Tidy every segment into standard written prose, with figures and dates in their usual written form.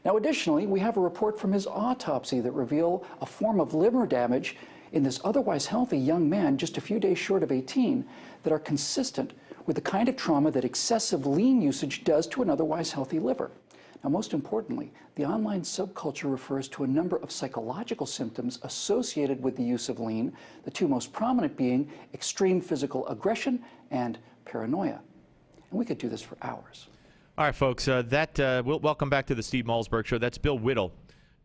Now, additionally, we have a report from his autopsy that reveal a form of liver damage in this otherwise healthy young man just a few days short of 18 that are consistent with the kind of trauma that excessive lean usage does to an otherwise healthy liver. Now, most importantly, the online subculture refers to a number of psychological symptoms associated with the use of lean, the two most prominent being extreme physical aggression and paranoia. And we could do this for hours. All right, folks, welcome back to the Steve Malzberg Show. That's Bill Whittle,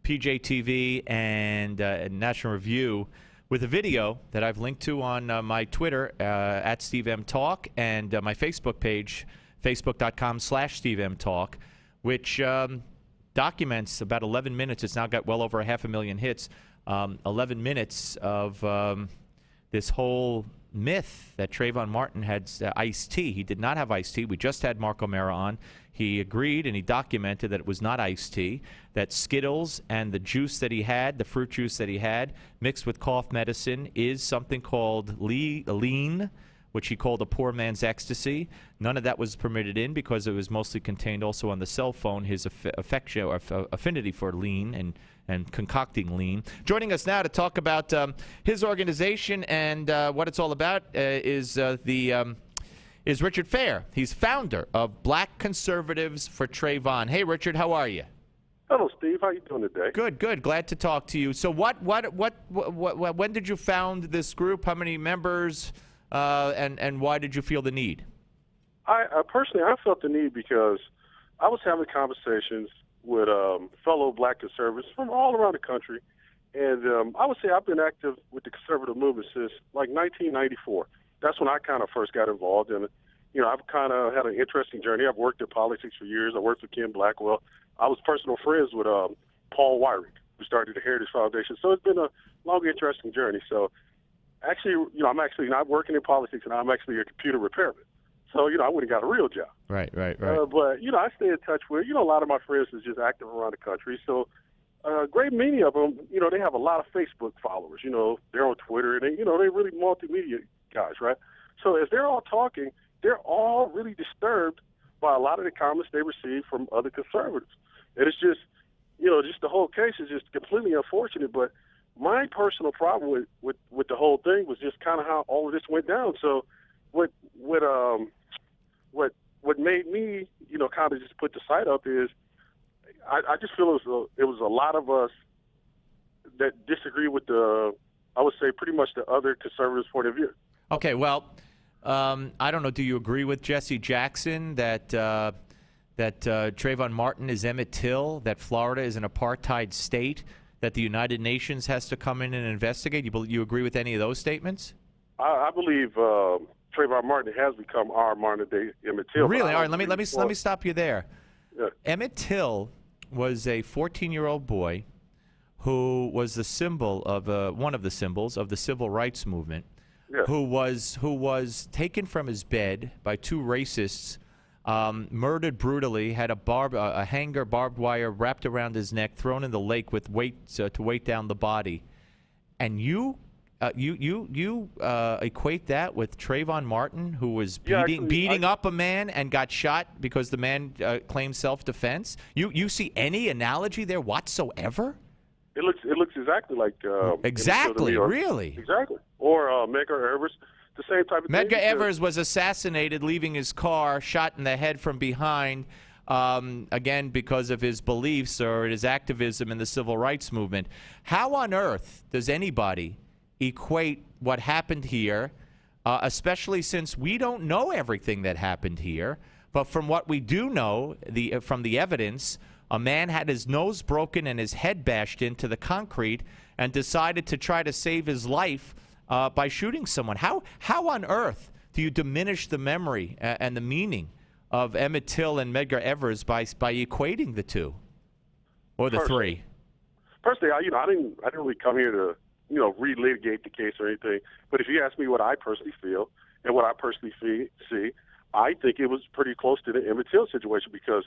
PJTV and National Review, with a video that I've linked to on my Twitter, at SteveMTalk, and my Facebook page, facebook.com/SteveMTalk, which documents about 11 minutes. It's now got well over 500,000 hits. 11 minutes of this whole myth that Trayvon Martin had iced tea. He did not have iced tea. We just had Mark O'Mara on. He agreed and he documented that it was not iced tea, that Skittles and the juice that he had, the fruit juice that he had, mixed with cough medicine, is something called lean, which he called a poor man's ecstasy. None of that was permitted in because it was mostly contained also on the cell phone, his affection or affinity for lean and concocting lean. Joining us now to talk about his organization and what it's all about is Richard Fair. He's founder of Black Conservatives for Trayvon. Hey, Richard, how are you? Hello, Steve. How you doing today? Good, good. Glad to talk to you. So, when did you found this group? How many members? And why did you feel the need? I personally felt the need because I was having conversations with fellow Black conservatives from all around the country, and I would say I've been active with the conservative movement since like 1994. That's when I kind of first got involved in it. You know, I've kind of had an interesting journey. I've worked in politics for years. I worked with Ken Blackwell. I was personal friends with Paul Weyrich, who started the Heritage Foundation. So it's been a long, interesting journey. So actually, you know, I'm actually not working in politics, and I'm actually a computer repairman. So, you know, I wouldn't got a real job. Right. But, you know, I stay in touch with, you know, a lot of my friends is just active around the country. So great many of them, you know, they have a lot of Facebook followers. You know, they're on Twitter, and, they, you know, they're really multimedia guys, right? So as they're all talking, they're all really disturbed by a lot of the comments they receive from other conservatives. And it's just, you know, just the whole case is just completely unfortunate. But my personal problem with the whole thing was just kind of how all of this went down. So what made me, you know, kind of just put the site up is I just feel it was a lot of us that disagree with I would say pretty much the other conservatives' point of view. Okay, well, I don't know. Do you agree with Jesse Jackson that Trayvon Martin is Emmett Till, that Florida is an apartheid state, that the United Nations has to come in and investigate? You agree with any of those statements? I believe Trayvon Martin has become our modern-day Emmett Till. Really? All right, let me stop you there. Yeah. Emmett Till was a 14-year-old boy who was the symbol of one of the symbols of the civil rights movement. Yeah. Who was taken from his bed by two racists, murdered brutally, had a hanger barbed wire wrapped around his neck, thrown in the lake with weights to weight down the body, and you equate that with Trayvon Martin, who was beating up a man and got shot because the man claimed self-defense. You see any analogy there whatsoever? It looks exactly like exactly, really, exactly. Or Medgar Evers, the same type of thing. Medgar Evers was assassinated, leaving his car, shot in the head from behind, again because of his beliefs or his activism in the civil rights movement. How on earth does anybody equate what happened here, especially since we don't know everything that happened here, but from what we do know, from the evidence, a man had his nose broken and his head bashed into the concrete and decided to try to save his life by shooting someone. How on earth do you diminish the memory and the meaning of Emmett Till and Medgar Evers by equating the two or the three? Personally, I didn't really come here to relitigate the case or anything. But if you ask me what I personally feel and what I personally see, I think it was pretty close to the Emmett Till situation because,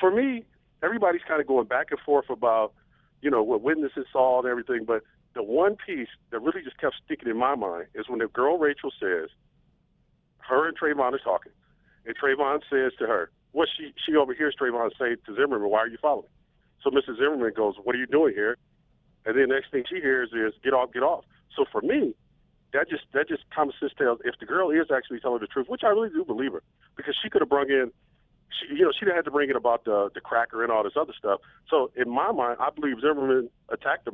for me, everybody's kind of going back and forth about, what witnesses saw and everything. But the one piece that really just kept sticking in my mind is when the girl Rachel says, her and Trayvon are talking, and Trayvon says to her, what she overhears Trayvon say to Zimmerman, "Why are you following?" So Mrs. Zimmerman goes, "What are you doing here?" And then the next thing she hears is, "Get off, get off." So for me, that just common sense tells, if the girl is actually telling the truth, which I really do believe her, because she could have brung in, she didn't have to bring in about the cracker and all this other stuff. So in my mind, I believe Zimmerman attacked the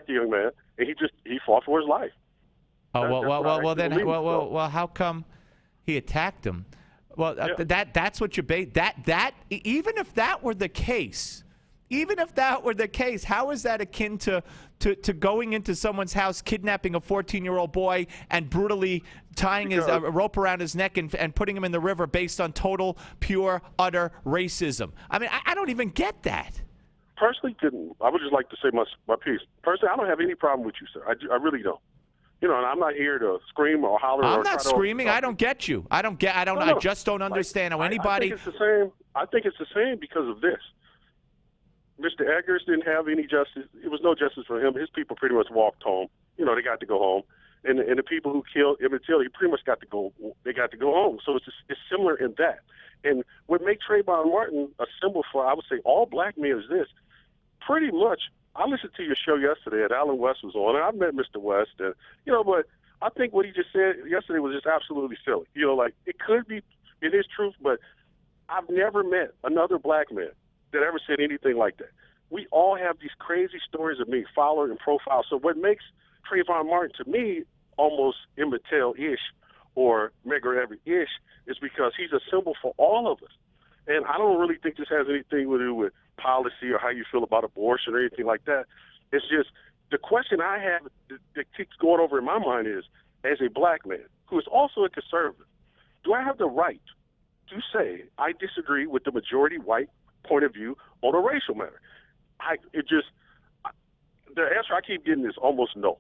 young man, and he fought for his life. Well, how come he attacked him? Well, that's what you base that even if that were the case, how is that akin to going into someone's house, kidnapping a 14-year-old boy, and brutally tying a rope around his neck and putting him in the river based on total, pure, utter racism? I mean, I don't even get that. Personally, I would just like to say my piece. Personally, I don't have any problem with you, sir. I really don't. And I'm not here to scream or holler. I'm not screaming. I don't get you. I just don't understand how anybody. I think it's the same. I think it's the same because of this. Mr. Eggers didn't have any justice. It was no justice for him. His people pretty much walked home. They got to go home. And the people who killed Emmett Till, he pretty much got to go. They got to go home. So it's similar in that. And what makes Trayvon Martin a symbol for, I would say, all black men is this. Pretty much, I listened to your show yesterday, and Alan West was on, and I met Mr. West, and but I think what he just said yesterday was just absolutely silly. It could be, it is truth, but I've never met another black man that ever said anything like that. We all have these crazy stories of being followed and profiled. So what makes Trayvon Martin, to me, almost Emmett Till-ish or Medgar Evers-ish is because he's a symbol for all of us. And I don't really think this has anything to do with policy or how you feel about abortion or anything like that. It's just the question I have that keeps going over in my mind is, as a black man who is also a conservative, do I have the right to say I disagree with the majority white point of view on a racial matter? The answer I keep getting is almost no.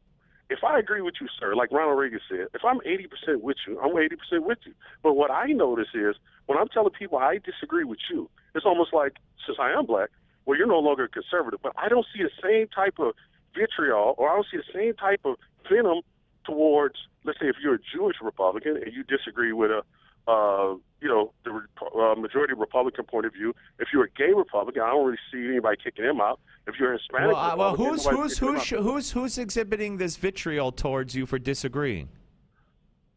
If I agree with you, sir, like Ronald Reagan said, if I'm 80% with you, I'm 80% with you. But what I notice is when I'm telling people I disagree with you, it's almost like, since I am black, well, you're no longer a conservative. But I don't see the same type of vitriol, or I don't see the same type of venom towards, let's say, if you're a Jewish Republican and you disagree with the majority Republican point of view. If you're a gay Republican, I don't really see anybody kicking him out. If you're a Hispanic who's exhibiting this vitriol towards you for disagreeing?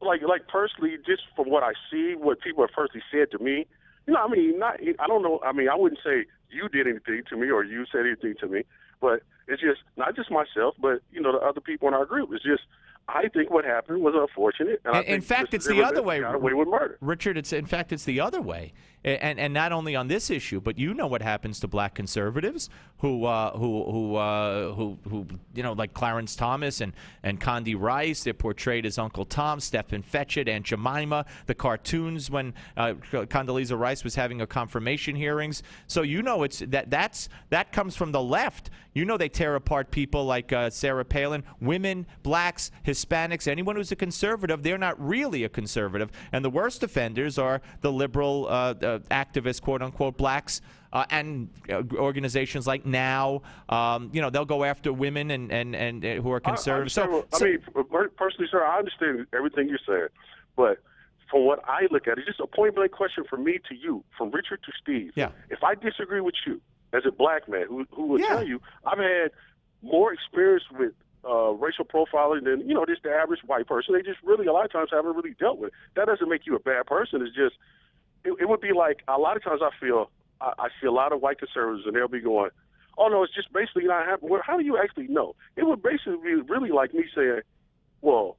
Like personally, just from what I see, what people have personally said to me, I don't know. I mean, I wouldn't say you did anything to me or you said anything to me, but it's just not just myself, but the other people in our group. It's just, I think what happened was unfortunate. And in fact, it's the other way. Got away with murder. Richard, it's the other way. And not only on this issue, but what happens to black conservatives who like Clarence Thomas and Condi Rice. They're portrayed as Uncle Tom, Stephen Fetchit, Aunt Jemima, the cartoons when Condoleezza Rice was having her confirmation hearings. So it's that comes from the left. They tear apart people like Sarah Palin, women, blacks, Hispanics, anyone who's a conservative. They're not really a conservative. And the worst offenders are the liberal activists, quote unquote, blacks, and organizations like Now. They'll go after women and who are conservative. Personally, sir, I understand everything you're saying, but from what I look at, it's just a point blank question from me to you, from Richard to Steve. Yeah. If I disagree with you as a black man, who will tell you I've had more experience with racial profiling than just the average white person. They just really a lot of times haven't really dealt with it. That doesn't make you a bad person. It's just it would be like a lot of times I see a lot of white conservatives and they'll be going, oh no, it's just basically not happening. Well, how do you actually know? It would basically be really like me saying, well,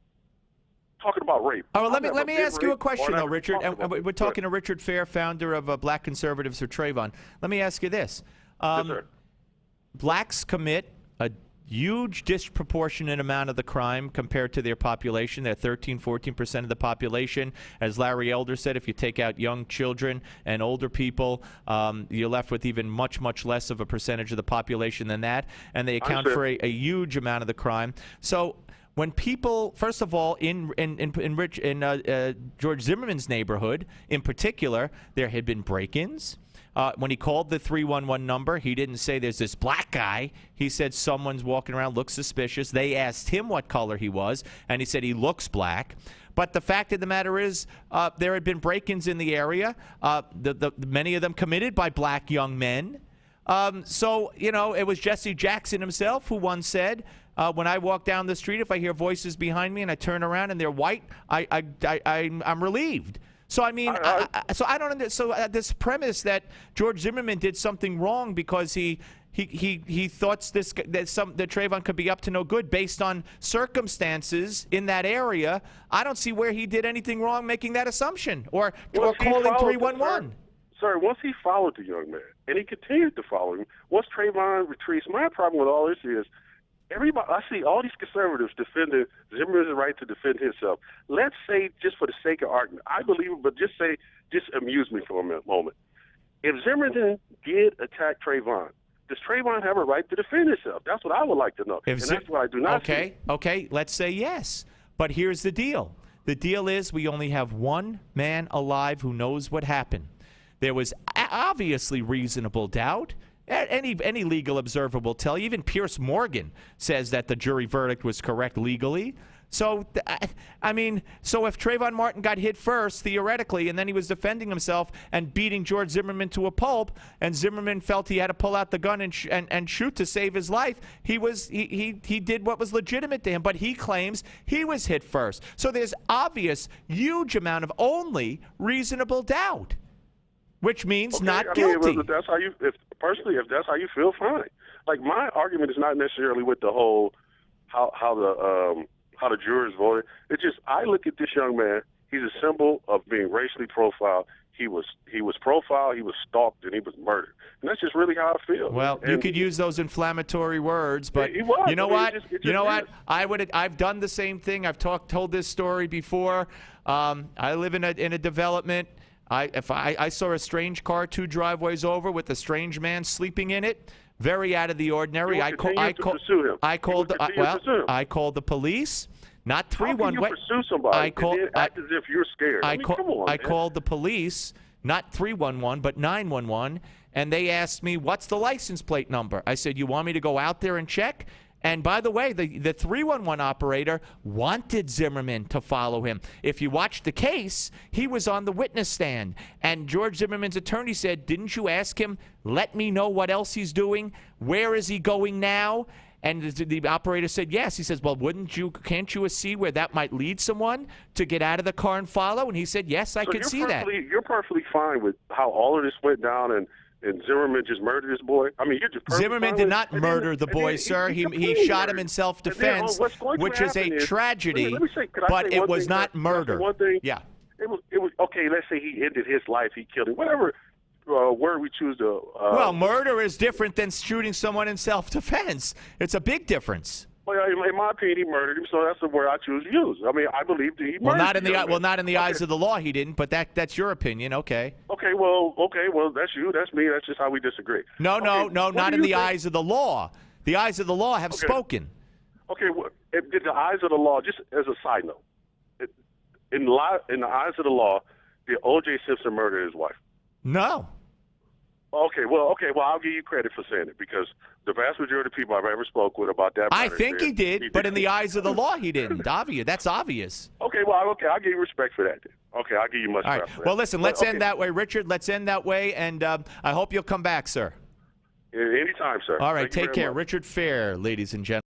talking about rape. All right, let me ask you a question though, Richard. And we're talking to Richard Fair, founder of Black Conservatives For Trayvon. Let me ask you this. Yes, sir. Blacks commit a huge disproportionate amount of the crime compared to their population. They're 13-14% of the population. As Larry Elder said, if you take out young children and older people, you're left with even much, much less of a percentage of the population than that. And they account for a huge amount of the crime. So when people, first of all, in George Zimmerman's neighborhood in particular, there had been break-ins. When he called the 311 number, he didn't say there's this black guy. He said someone's walking around, looks suspicious. They asked him what color he was, and he said he looks black. But the fact of the matter is there had been break-ins in the area, many of them committed by black young men. So, it was Jesse Jackson himself who once said, when I walk down the street, if I hear voices behind me and I turn around and they're white, I'm relieved. So I mean, I don't understand. So this premise that George Zimmerman did something wrong because he thought that Trayvon could be up to no good based on circumstances in that area. I don't see where he did anything wrong making that assumission or calling 311. Sir, once he followed the young man and he continued to follow him, once Trayvon retreats, my problem with all this is. Everybody, I see all these conservatives defending Zimmerman's right to defend himself. Let's say, just for the sake of argument, I believe it, but just amuse me for a moment. If Zimmerman did attack Trayvon, does Trayvon have a right to defend himself? That's what I would like to know. And that's what I do not see. Okay, let's say yes. But here's the deal. The deal is we only have one man alive who knows what happened. There was obviously reasonable doubt. Any legal observer will tell you. Even Pierce Morgan says that the jury verdict was correct legally. So, so if Trayvon Martin got hit first, theoretically, and then he was defending himself and beating George Zimmerman to a pulp, and Zimmerman felt he had to pull out the gun and shoot to save his life, he did what was legitimate to him, but he claims he was hit first. So there's obvious, huge amount of only reasonable doubt, which means not guilty. If that's how you feel, fine. Like, my argument is not necessarily with the whole how the jurors voted. It's just, I look at this young man. He's a symbol of being racially profiled. He was profiled, he was stalked, and he was murdered. And that's just really how I feel. Well, you could use those inflammatory words, but you know what? I've done the same thing. I've told this story before. I live in a development. If I saw a strange car 2 driveways over with a strange man sleeping in it, very out of the ordinary. I called the police. Not 311. How can you pursue somebody and then act as if you're scared? I called the police, not 311, but 911, and they asked me, "What's the license plate number?" I said, "You want me to go out there and check?" And by the way, the 311 operator wanted Zimmerman to follow him. If you watch the case, he was on the witness stand. And George Zimmerman's attorney said, "Didn't you ask him, let me know what else he's doing? Where is he going now?" And the operator said, yes. He says, well, can't you see where that might lead someone to get out of the car and follow? And he said, yes, I could see that. You're perfectly fine with how all of this went down and Zimmerman just murdered this boy? I mean, you're just Zimmerman did not murder the boy, sir. He shot him in self-defense, which is a tragedy, but it was not murder. One thing? Yeah. It was okay, let's say he ended his life, he killed him, whatever word we choose to... well, murder is different than shooting someone in self-defense. It's a big difference. Well, in my opinion, he murdered him, so that's the word I choose to use. I mean, I believe that he murdered him. Not in the eyes of the law, he didn't, but that's your opinion, okay. Okay, well, that's you, that's me, that's just how we disagree. No, not in the eyes of the law. The eyes of the law have spoken. Okay, well, did the eyes of the law, just as a side note, in the eyes of the law, did O.J. Simpson murder his wife? No. Okay, well, I'll give you credit for saying it because the vast majority of people I've ever spoke with about that matter, I think he did, but in the eyes of the law, he didn't. That's obvious. Okay, I'll give you respect for that. Then. Okay, I'll give you much respect for that. Well, listen, let's end that way, Richard. Let's end that way, and I hope you'll come back, sir. Anytime, sir. All right, Thank you take care. much. Richard Fair, ladies and gentlemen.